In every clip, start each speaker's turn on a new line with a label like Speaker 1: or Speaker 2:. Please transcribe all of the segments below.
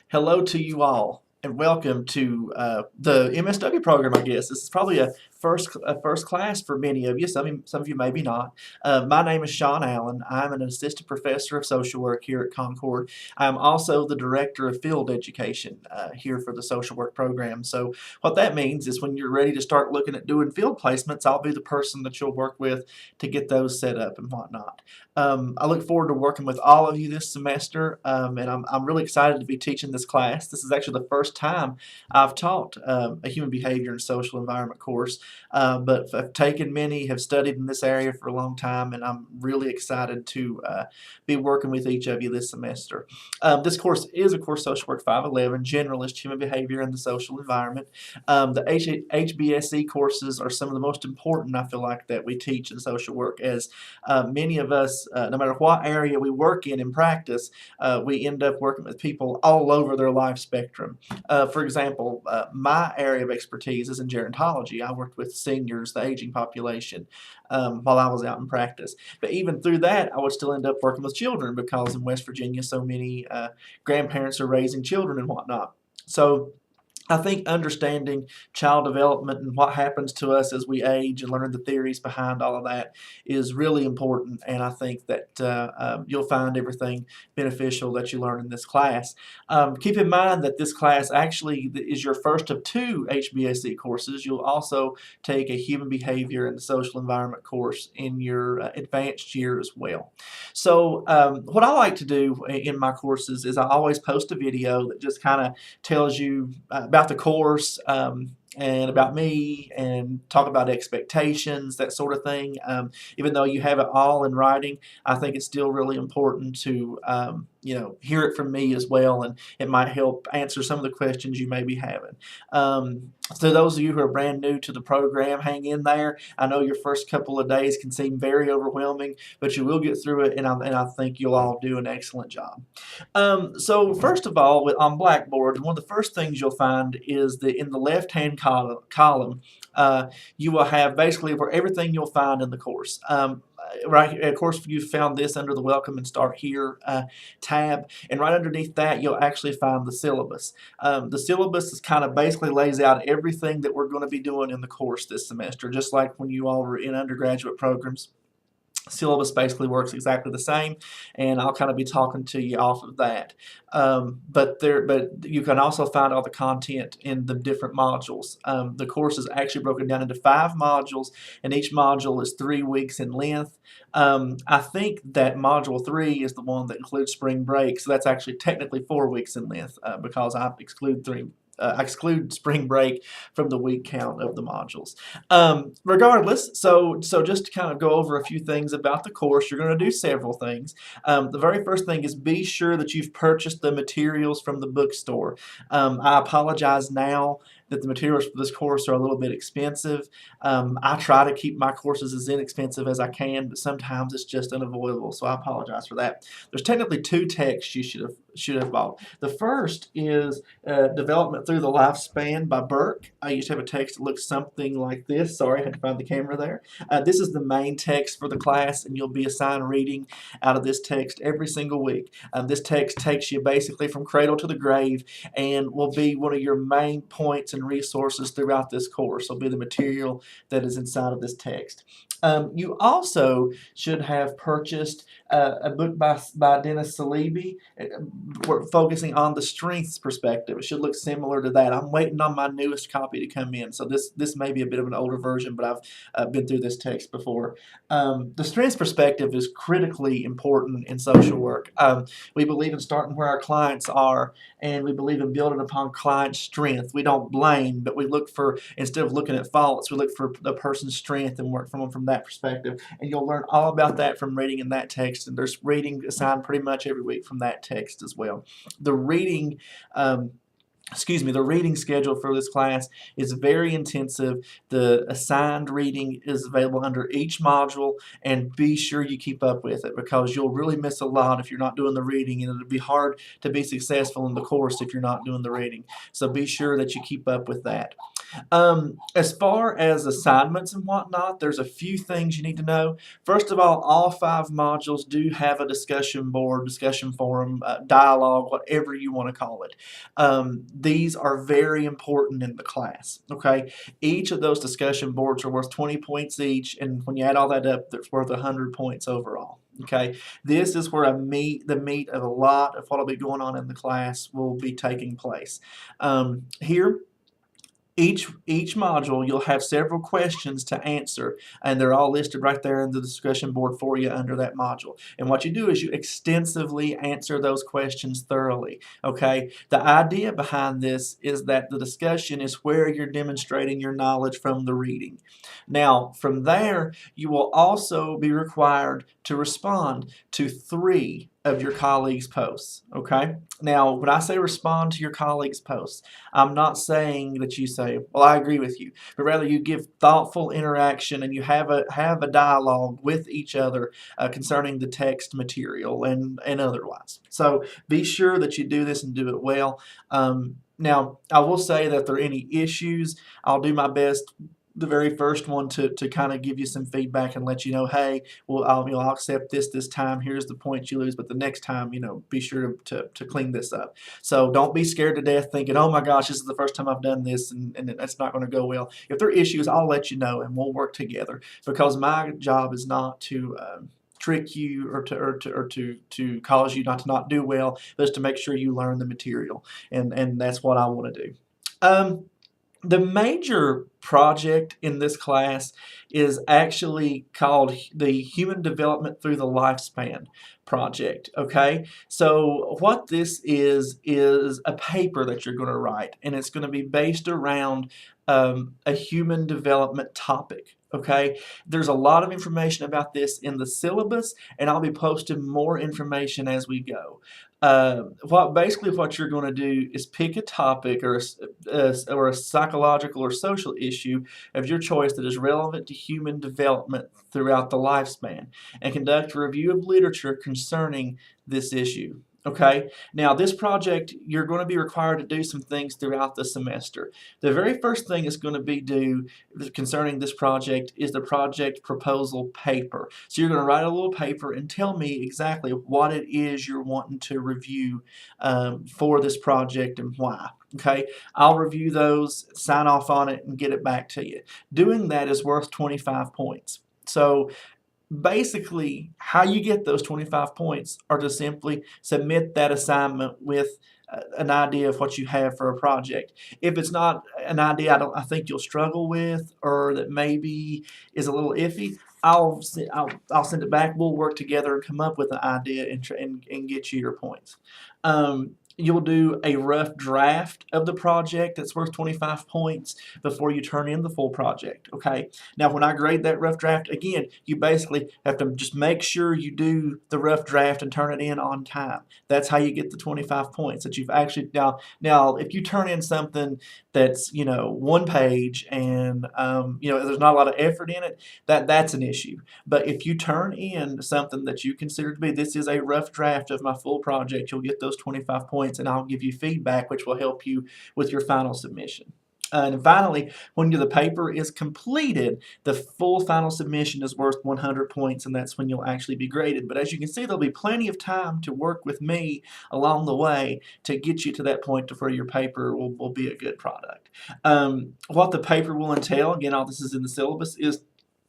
Speaker 1: Hello to you all, and welcome to the MSW program. I guess this is probably a first class for many of you. Some of you maybe not. My name is Sean Allen. I'm an assistant professor of social work here at Concord. I'm also the director of field education here for the social work program. So what that means is when you're ready to start looking at doing field placements, I'll be the person that you'll work with to get those set up and whatnot. I look forward to working with all of you this semester, and I'm really excited to be teaching this class. This is actually the first time I've taught a human behavior and social environment course, but I've taken many, have studied in this area for a long time, and I'm really excited to be working with each of you this semester. This course is, of course, Social Work 511, Generalist, Human Behavior and the Social Environment. The HBSE courses are some of the most important, I feel like, that we teach in social work, as many of us, no matter what area we work in practice, we end up working with people all over their life spectrum. For example, my area of expertise is in gerontology. I worked with seniors, the aging population, while I was out in practice. But even through that, I would still end up working with children because in West Virginia, so many grandparents are raising children and whatnot. So I think understanding child development and what happens to us as we age and learning the theories behind all of that is really important, and I think that you'll find everything beneficial that you learn in this class. Keep in mind that this class actually is your first of two HBSE courses. You'll also take a human behavior and social environment course in your advanced year as well. So what I like to do in my courses is I always post a video that just kind of tells you about the course and about me and talk about expectations, that sort of thing. Even though you have it all in writing, I think it's still really important to hear it from me as well, and it might help answer some of the questions you may be having. So those of you who are brand new to the program, hang in there. I know your first couple of days can seem very overwhelming, but you will get through it, and I think you'll all do an excellent job. So first of all, on Blackboard, one of the first things you'll find is that in the left-hand column, you will have basically where everything you'll find in the course. Right, of course, you found this under the Welcome and Start Here tab, and right underneath that, you'll actually find the syllabus. The syllabus is kind of basically lays out everything that we're going to be doing in the course this semester, just like when you all were in undergraduate programs. Syllabus basically works exactly the same, and I'll kind of be talking to you off of that. But you can also find all the content in the different modules. The course is actually broken down into 5 modules, and each module is 3 weeks in length. I think that module 3 is the one that includes spring break, so that's actually technically 4 weeks in length because I exclude spring break from the week count of the modules. Regardless, so just to kind of go over a few things about the course, you're going to do several things. The very first thing is be sure that you've purchased the materials from the bookstore. I apologize now that the materials for this course are a little bit expensive. I try to keep my courses as inexpensive as I can, but sometimes it's just unavoidable, so I apologize for that. There's technically 2 texts you should have bought. The first is Development Through the Lifespan by Burke. I used to have a text that looks something like this. Sorry, I had to find the camera there. This is the main text for the class, and you'll be assigned reading out of this text every single week. This text takes you basically from cradle to the grave and will be one of your main points and resources throughout this course. It'll be the material that is inside of this text. You also should have purchased a book by Dennis Salibi. We're focusing on the strengths perspective. It should look similar to that. I'm waiting on my newest copy to come in, so this may be a bit of an older version, but I've been through this text before. The strengths perspective is critically important in social work. We believe in starting where our clients are, and we believe in building upon client strength. We don't blame, but we look for, instead of looking at faults, we look for the person's strength and work from them from that perspective. And you'll learn all about that from reading in that text, and there's reading assigned pretty much every week from that text as well. The reading schedule for this class is very intensive. The assigned reading is available under each module, and be sure you keep up with it because you'll really miss a lot if you're not doing the reading, and it'll be hard to be successful in the course if you're not doing the reading. So be sure that you keep up with that. As far as assignments and whatnot, there's a few things you need to know. First of all 5 modules do have a discussion board, discussion forum, dialogue, whatever you want to call it. These are very important in the class. Okay, each of those discussion boards are worth 20 points each, and when you add all that up, it's worth 100 points overall. Okay, this is where the meat of a lot of what will be going on in the class will be taking place. Here, each module, you'll have several questions to answer, and they're all listed right there in the discussion board for you under that module. And what you do is you extensively answer those questions thoroughly. Okay, the idea behind this is that the discussion is where you're demonstrating your knowledge from the reading. Now, from there, you will also be required to respond to 3 of your colleagues' posts. Okay, now when I say respond to your colleagues' posts, I'm not saying that you say, well, I agree with you, but rather you give thoughtful interaction and you have a dialogue with each other concerning the text material and otherwise. So be sure that you do this and do it well. Now, I will say that if there are any issues, I'll do my best, the very first one, to kind of give you some feedback and let you know, hey, well, I'll accept this time. Here's the points you lose, but the next time, be sure to clean this up. So don't be scared to death thinking, oh my gosh, this is the first time I've done this and it's not going to go well. If there are issues, I'll let you know and we'll work together, because my job is not to trick you or to cause you not do well, but it's to make sure you learn the material, and that's what I want to do. The major project in this class is actually called the Human Development Through the Lifespan project. Okay, so what this is a paper that you're going to write, and it's going to be based around a human development topic. Okay, there's a lot of information about this in the syllabus, and I'll be posting more information as we go. What you're going to do is pick a topic or a psychological or social issue of your choice that is relevant to human development throughout the lifespan, and conduct a review of literature concerning this issue. Okay, now this project, you're going to be required to do some things throughout the semester. The very first thing is going to be due concerning this project is the project proposal paper. So you're going to write a little paper and tell me exactly what it is you're wanting to review for this project and why. Okay, I'll review those, sign off on it, and get it back to you. Doing that is worth 25 points. So basically, how you get those 25 points are to simply submit that assignment with an idea of what you have for a project. If it's not an idea I think you'll struggle with, or that maybe is a little iffy, I'll send it back. We'll work together and come up with an idea and get you your points. You'll do a rough draft of the project that's worth 25 points before you turn in the full project. Okay. Now, when I grade that rough draft, again, you basically have to just make sure you do the rough draft and turn it in on time. That's how you get the 25 points that you've actually now. If you turn in something that's 1 page and there's not a lot of effort in it, that's an issue. But if you turn in something that you consider to be, this is a rough draft of my full project, you'll get those 25 points, and I'll give you feedback which will help you with your final submission. And finally, when the paper is completed, the full final submission is worth 100 points, and that's when you'll actually be graded. But as you can see, there'll be plenty of time to work with me along the way to get you to that point to where your paper will be a good product. What the paper will entail, again, all this is in the syllabus, is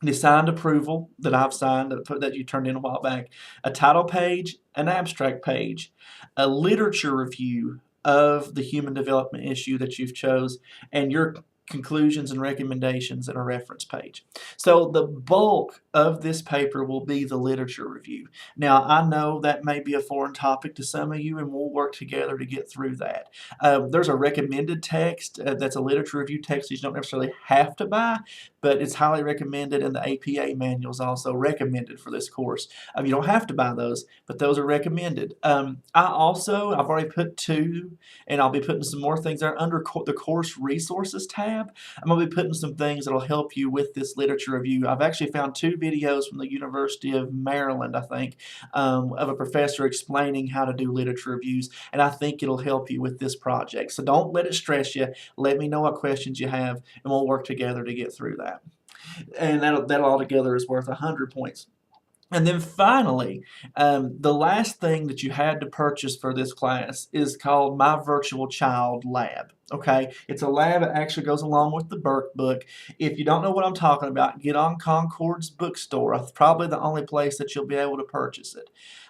Speaker 1: the signed approval that I've signed that you turned in a while back, a title page, an abstract page, a literature review of the human development issue that you've chose, and your conclusions and recommendations in a reference page. So the bulk of this paper will be the literature review. Now, I know that may be a foreign topic to some of you, and we'll work together to get through that. There's a recommended text that's a literature review text that you don't necessarily have to buy, but it's highly recommended, and the APA manual is also recommended for this course. You don't have to buy those, but those are recommended. I've already put 2, and I'll be putting some more things there under the course resources tab. lab, I'm going to be putting some things that will help you with this literature review. I've actually found 2 videos from the University of Maryland, I think, of a professor explaining how to do literature reviews, and I think it'll help you with this project. So don't let it stress you. Let me know what questions you have, and we'll work together to get through that. And that altogether is worth 100 points. And then finally, the last thing that you had to purchase for this class is called My Virtual Child Lab. Okay, it's a lab that actually goes along with the Burke book. If you don't know what I'm talking about, get on Concord's bookstore. It's probably the only place that you'll be able to purchase it.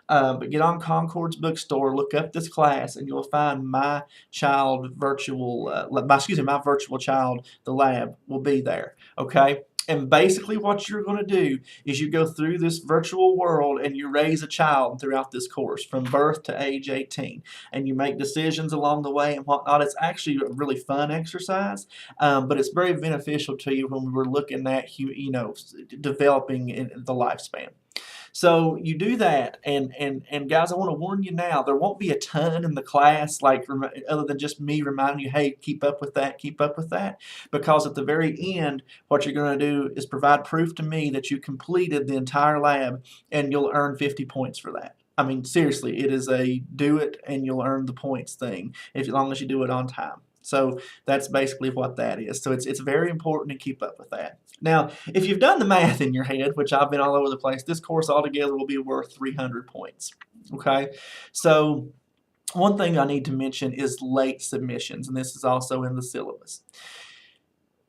Speaker 1: But get on Concord's bookstore, look up this class, and you'll find My Virtual Child, the lab will be there. Okay. And basically what you're going to do is you go through this virtual world and you raise a child throughout this course from birth to age 18. And you make decisions along the way and whatnot. It's actually a really fun exercise, but it's very beneficial to you when we were looking at, developing in the lifespan. So you do that, and guys, I want to warn you now, there won't be a ton in the class, like other than just me reminding you, hey, keep up with that, because at the very end, what you're going to do is provide proof to me that you completed the entire lab, and you'll earn 50 points for that. I mean, seriously, it is a do it and you'll earn the points thing, as long as you do it on time. So that's basically what that is. So it's very important to keep up with that. Now, if you've done the math in your head, which I've been all over the place, this course altogether will be worth 300 points. Okay? So one thing I need to mention is late submissions, and this is also in the syllabus.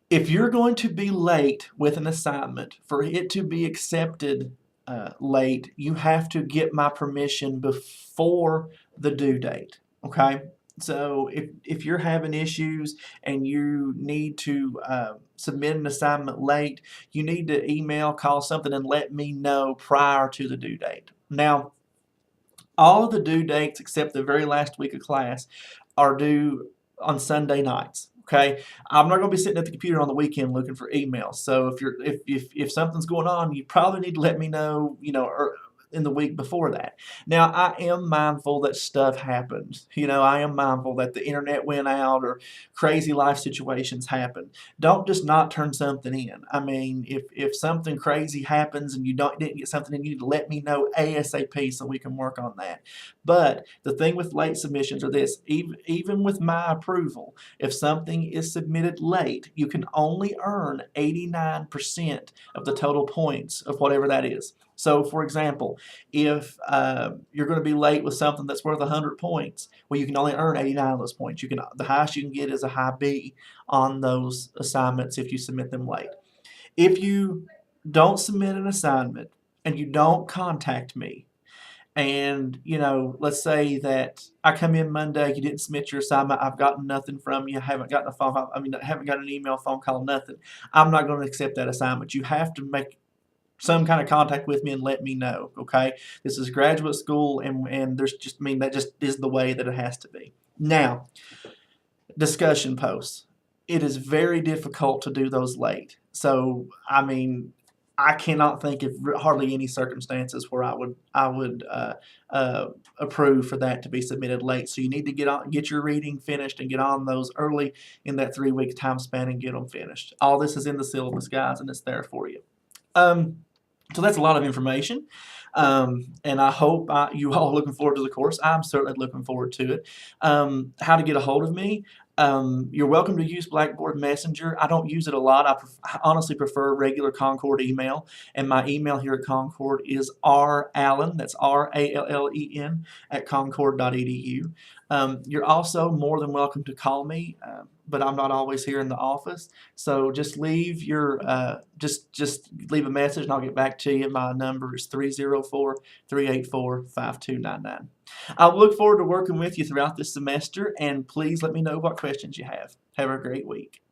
Speaker 1: If you're going to be late with an assignment, for it to be accepted late, you have to get my permission before the due date. Okay? So if you're having issues and you need to submit an assignment late, you need to email, call something, and let me know prior to the due date. Now, all of the due dates except the very last week of class are due on Sunday nights. Okay, I'm not going to be sitting at the computer on the weekend looking for emails. So if something's going on, you probably need to let me know, in the week before that. Now, I am mindful that stuff happens. I am mindful that the internet went out or crazy life situations happen. Don't just not turn something in. I mean, if something crazy happens and you didn't get something in, you need to let me know ASAP so we can work on that. But the thing with late submissions are this: even with my approval, if something is submitted late, you can only earn 89% of the total points of whatever that is. So, for example, if you're going to be late with something that's worth 100 points, well, you can only earn 89 of those points. The highest you can get is a high B on those assignments if you submit them late. If you don't submit an assignment and you don't contact me, and let's say that I come in Monday, you didn't submit your assignment, I've gotten nothing from you, haven't gotten haven't got an email, phone call, nothing. I'm not going to accept that assignment. You have to make some kind of contact with me and let me know. Okay, this is graduate school, and that just is the way that it has to be. Now, discussion posts. It is very difficult to do those late. So I cannot think of hardly any circumstances where I would approve for that to be submitted late. So you need to get your reading finished and get on those early in that 3-week time span and get them finished. All this is in the syllabus, guys, and it's there for you. So that's a lot of information, and I hope you all are looking forward to the course. I'm certainly looking forward to it. How to get a hold of me. You're welcome to use Blackboard Messenger. I don't use it a lot. I honestly prefer regular Concord email, and my email here at Concord is rallen, that's RALLEN, at concord.edu. You're also more than welcome to call me, but I'm not always here in the office. So just leave your just leave a message and I'll get back to you. My number is 304-384-5299. I'll look forward to working with you throughout this semester, and please let me know what questions you have. Have a great week.